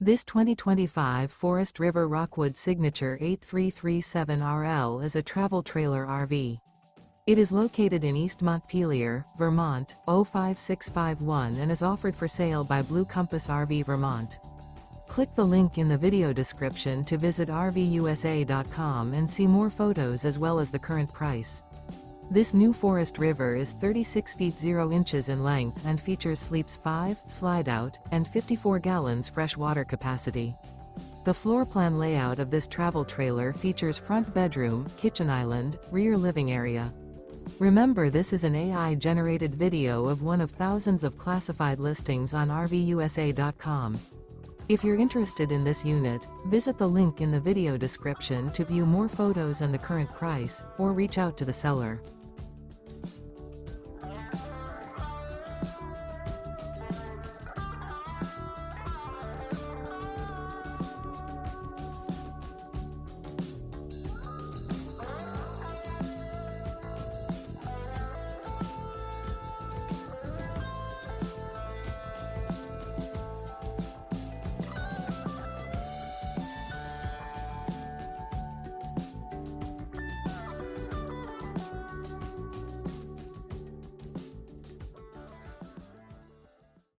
This 2025 Forest River Rockwood Signature 8337RL is a travel trailer RV. It is located in East Montpelier, Vermont, 05651 and is offered for sale by Blue Compass RV Vermont. Click the link in the video description to visit RVUSA.com and see more photos as well as the current price. This new Forest River is 36 feet 0 inches in length and features sleeps 5, slide-out, and 54 gallons fresh water capacity. The floor plan layout of this travel trailer features front bedroom, kitchen island, rear living area. Remember, this is an AI-generated video of one of thousands of classified listings on RVUSA.com. If you're interested in this unit, visit the link in the video description to view more photos and the current price, or reach out to the seller.